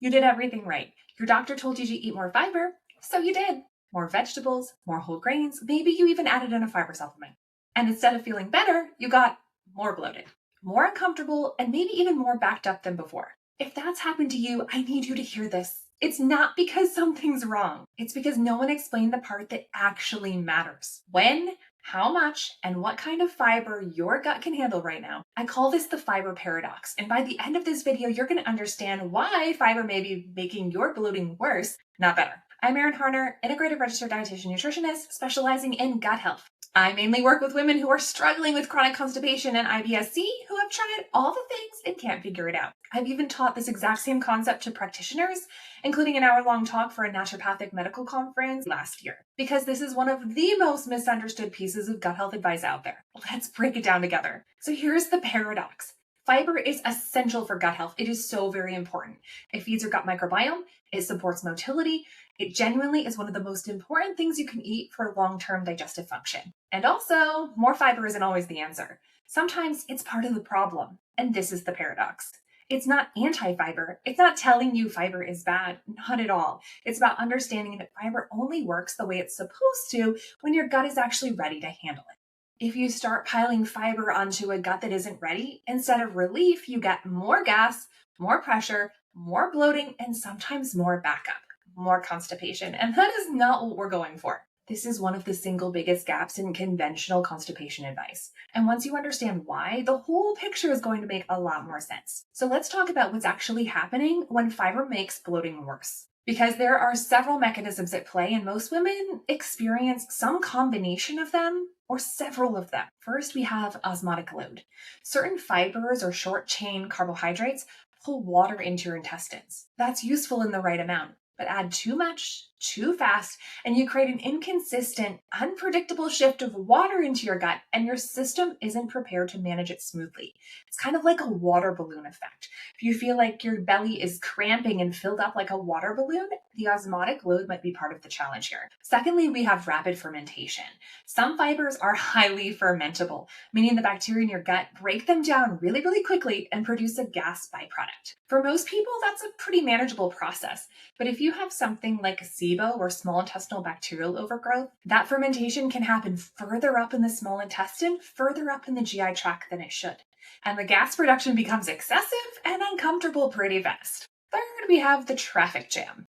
You did everything right. Your doctor told you to eat more fiber, so you did. More vegetables, more whole grains, maybe you even added in a fiber supplement. And instead of feeling better, you got more bloated, more uncomfortable, and maybe even more backed up than before. If that's happened to you, I need you to hear this. It's not because something's wrong. It's because no one explained the part that actually matters. When, how much, and what kind of fiber your gut can handle right now. I call this the fiber paradox. And by the end of this video, you're going to understand why fiber may be making your bloating worse, not better. I'm Erin Harner, Integrative Registered Dietitian Nutritionist, specializing in gut health. I mainly work with women who are struggling with chronic constipation and IBS-C, who have tried all the things and can't figure it out. I've even taught this exact same concept to practitioners, including an hour-long talk for a naturopathic medical conference last year, because this is one of the most misunderstood pieces of gut health advice out there. Let's break it down together. So here's the paradox. Fiber is essential for gut health. It is so very important. It feeds your gut microbiome. It supports motility. It genuinely is one of the most important things you can eat for long-term digestive function. And also, more fiber isn't always the answer. Sometimes it's part of the problem. And this is the paradox. It's not anti-fiber. It's not telling you fiber is bad. Not at all. It's about understanding that fiber only works the way it's supposed to when your gut is actually ready to handle it. If you start piling fiber onto a gut that isn't ready, instead of relief, you get more gas, more pressure, more bloating, and sometimes more backup, more constipation. And that is not what we're going for. This is one of the single biggest gaps in conventional constipation advice. And once you understand why, the whole picture is going to make a lot more sense. So let's talk about what's actually happening when fiber makes bloating worse. Because there are several mechanisms at play, and most women experience some combination of them or several of them. First, we have osmotic load. Certain fibers or short-chain carbohydrates pull water into your intestines. That's useful in the right amount, but add too much, too fast, and you create an inconsistent, unpredictable shift of water into your gut, and your system isn't prepared to manage it smoothly. It's kind of like a water balloon effect. If you feel like your belly is cramping and filled up like a water balloon, the osmotic load might be part of the challenge here. Secondly, we have rapid fermentation. Some fibers are highly fermentable, meaning the bacteria in your gut break them down really, really quickly and produce a gas byproduct. For most people, that's a pretty manageable process. But if you have something like a SIBO or small intestinal bacterial overgrowth, that fermentation can happen further up in the small intestine, further up in the GI tract than it should. And the gas production becomes excessive and uncomfortable pretty fast. Third, we have the traffic jam.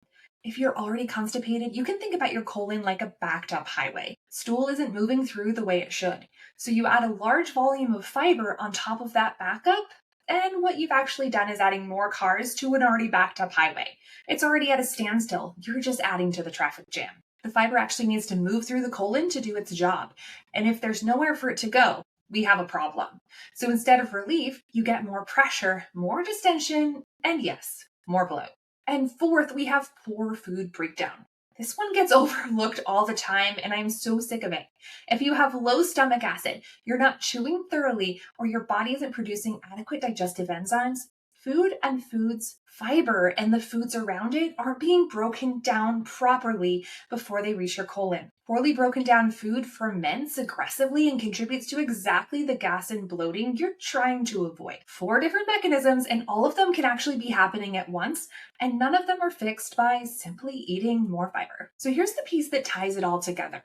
If you're already constipated, you can think about your colon like a backed up highway. Stool isn't moving through the way it should. So you add a large volume of fiber on top of that backup, and what you've actually done is adding more cars to an already backed up highway. It's already at a standstill. You're just adding to the traffic jam. The fiber actually needs to move through the colon to do its job. And if there's nowhere for it to go, we have a problem. So instead of relief, you get more pressure, more distension, and yes, more bloat. And fourth, we have poor food breakdown. This one gets overlooked all the time, and I'm so sick of it. If you have low stomach acid, you're not chewing thoroughly, or your body isn't producing adequate digestive enzymes, food and foods, fiber, and the foods around it are being broken down properly before they reach your colon. Poorly broken down food ferments aggressively and contributes to exactly the gas and bloating you're trying to avoid. 4 different mechanisms, and all of them can actually be happening at once, and none of them are fixed by simply eating more fiber. So here's the piece that ties it all together.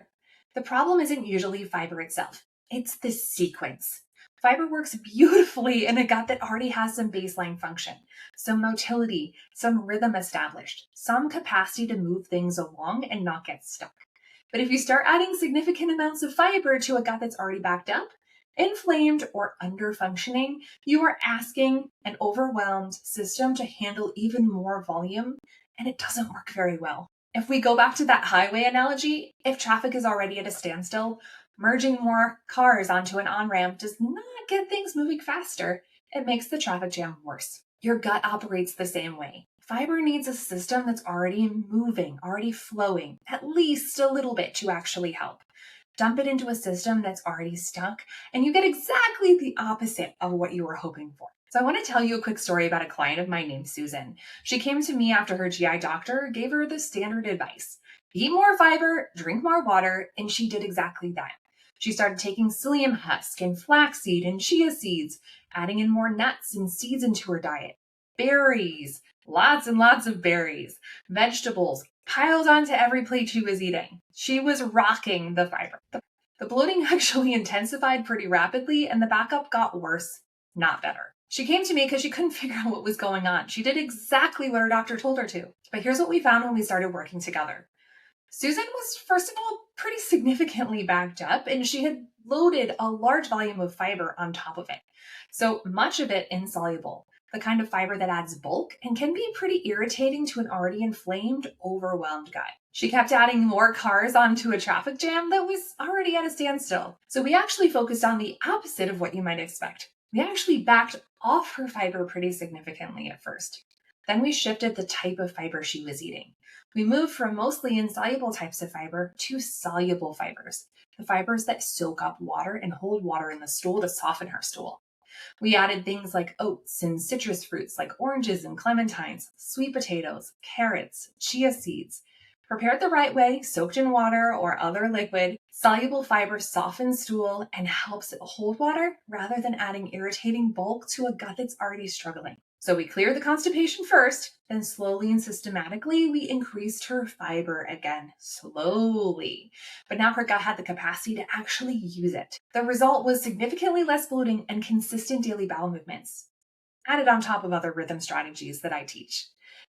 The problem isn't usually fiber itself. It's the sequence. Fiber works beautifully in a gut that already has some baseline function, some motility, some rhythm established, some capacity to move things along and not get stuck. But if you start adding significant amounts of fiber to a gut that's already backed up, inflamed, or under-functioning, you are asking an overwhelmed system to handle even more volume, and it doesn't work very well. If we go back to that highway analogy, if traffic is already at a standstill, merging more cars onto an on-ramp does not get things moving faster. It makes the traffic jam worse. Your gut operates the same way. Fiber needs a system that's already moving, already flowing, at least a little bit to actually help. Dump it into a system that's already stuck, and you get exactly the opposite of what you were hoping for. So I want to tell you a quick story about a client of mine named Susan. She came to me after her GI doctor gave her the standard advice. Eat more fiber, drink more water, and she did exactly that. She started taking psyllium husk and flaxseed and chia seeds, adding in more nuts and seeds into her diet, berries, Lots and lots of berries, vegetables piled onto every plate she was eating. She was rocking the fiber. The bloating actually intensified pretty rapidly, and the backup got worse, not better. She came to me because she couldn't figure out what was going on. She did exactly what her doctor told her to. But here's what we found when we started working together. Susan was, first of all, pretty significantly backed up, and she had loaded a large volume of fiber on top of it. So much of it insoluble, the kind of fiber that adds bulk and can be pretty irritating to an already inflamed, overwhelmed gut. She kept adding more cars onto a traffic jam that was already at a standstill. So we actually focused on the opposite of what you might expect. We actually backed off her fiber pretty significantly at first. Then we shifted the type of fiber she was eating. We moved from mostly insoluble types of fiber to soluble fibers, the fibers that soak up water and hold water in the stool to soften her stool. We added things like oats and citrus fruits like oranges and clementines, sweet potatoes, carrots, chia seeds. Prepared the right way, soaked in water or other liquid, soluble fiber softens stool and helps it hold water rather than adding irritating bulk to a gut that's already struggling. So we cleared the constipation first, then slowly and systematically we increased her fiber again, slowly. But now her gut had the capacity to actually use it. The result was significantly less bloating and consistent daily bowel movements, added on top of other rhythm strategies that I teach.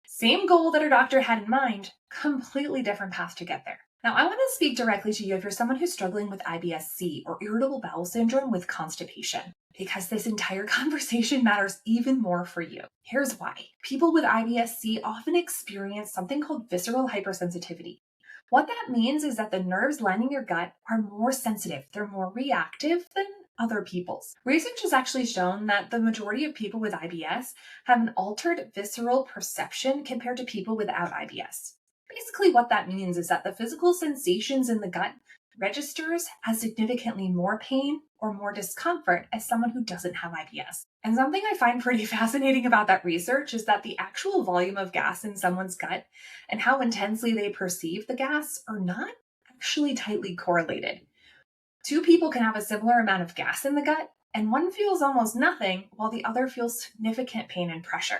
Same goal that her doctor had in mind, completely different path to get there. Now, I want to speak directly to you if you're someone who's struggling with IBS-C or irritable bowel syndrome with constipation, because this entire conversation matters even more for you. Here's why. People with IBS-C often experience something called visceral hypersensitivity. What that means is that the nerves lining your gut are more sensitive. They're more reactive than other people's. Research has actually shown that the majority of people with IBS have an altered visceral perception compared to people without IBS. Basically, what that means is that the physical sensations in the gut registers as significantly more pain or more discomfort as someone who doesn't have IBS. And something I find pretty fascinating about that research is that the actual volume of gas in someone's gut and how intensely they perceive the gas are not actually tightly correlated. Two people can have a similar amount of gas in the gut, and one feels almost nothing while the other feels significant pain and pressure.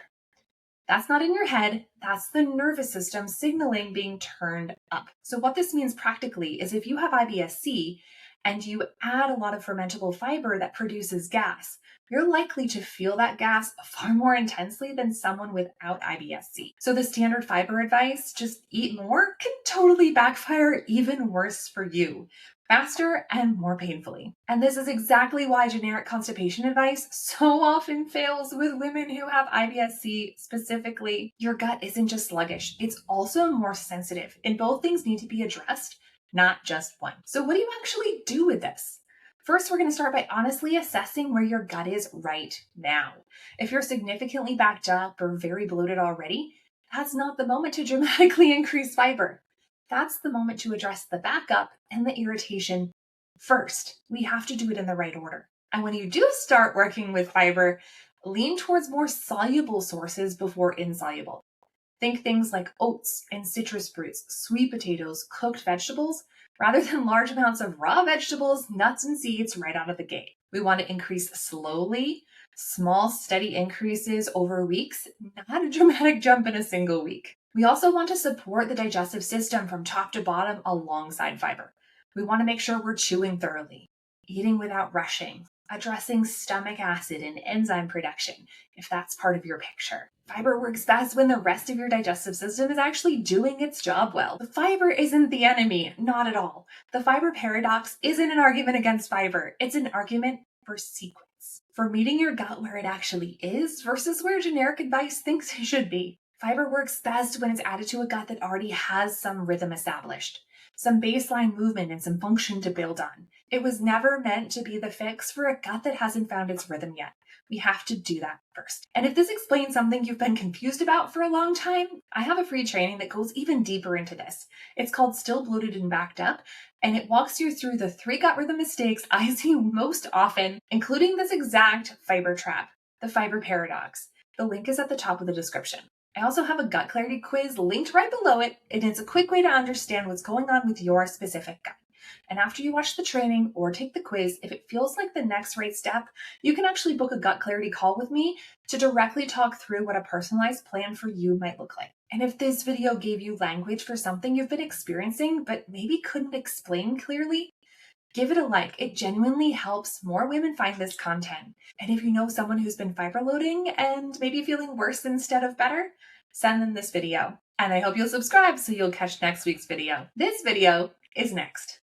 That's not in your head, that's the nervous system signaling being turned up. So what this means practically is if you have IBS-C and you add a lot of fermentable fiber that produces gas, you're likely to feel that gas far more intensely than someone without IBS-C. So the standard fiber advice, just eat more, can totally backfire even worse for you, faster and more painfully. And this is exactly why generic constipation advice so often fails with women who have IBS-C specifically. Your gut isn't just sluggish, it's also more sensitive, and both things need to be addressed, not just one. So what do you actually do with this? First, we're going to start by honestly assessing where your gut is right now. If you're significantly backed up or very bloated already, that's not the moment to dramatically increase fiber. That's the moment to address the backup and the irritation first. We have to do it in the right order. And when you do start working with fiber, lean towards more soluble sources before insoluble. Think things like oats and citrus fruits, sweet potatoes, cooked vegetables, rather than large amounts of raw vegetables, nuts, and seeds right out of the gate. We want to increase slowly, small, steady increases over weeks, not a dramatic jump in a single week. We also want to support the digestive system from top to bottom alongside fiber. We want to make sure we're chewing thoroughly, eating without rushing, addressing stomach acid and enzyme production, if that's part of your picture. Fiber works best when the rest of your digestive system is actually doing its job well. The fiber isn't the enemy, not at all. The fiber paradox isn't an argument against fiber. It's an argument for sequence, for meeting your gut where it actually is versus where generic advice thinks it should be. Fiber works best when it's added to a gut that already has some rhythm established, some baseline movement and some function to build on. It was never meant to be the fix for a gut that hasn't found its rhythm yet. We have to do that first. And if this explains something you've been confused about for a long time, I have a free training that goes even deeper into this. It's called Still Bloated and Backed Up, and it walks you through the 3 gut rhythm mistakes I see most often, including this exact fiber trap, the fiber paradox. The link is at the top of the description. I also have a gut clarity quiz linked right below it, and it's a quick way to understand what's going on with your specific gut. And after you watch the training or take the quiz, if it feels like the next right step, you can actually book a gut clarity call with me to directly talk through what a personalized plan for you might look like. And if this video gave you language for something you've been experiencing but maybe couldn't explain clearly, give it a like. It genuinely helps more women find this content. And if you know someone who's been fiber loading and maybe feeling worse instead of better, send them this video. And I hope you'll subscribe so you'll catch next week's video. This video is next.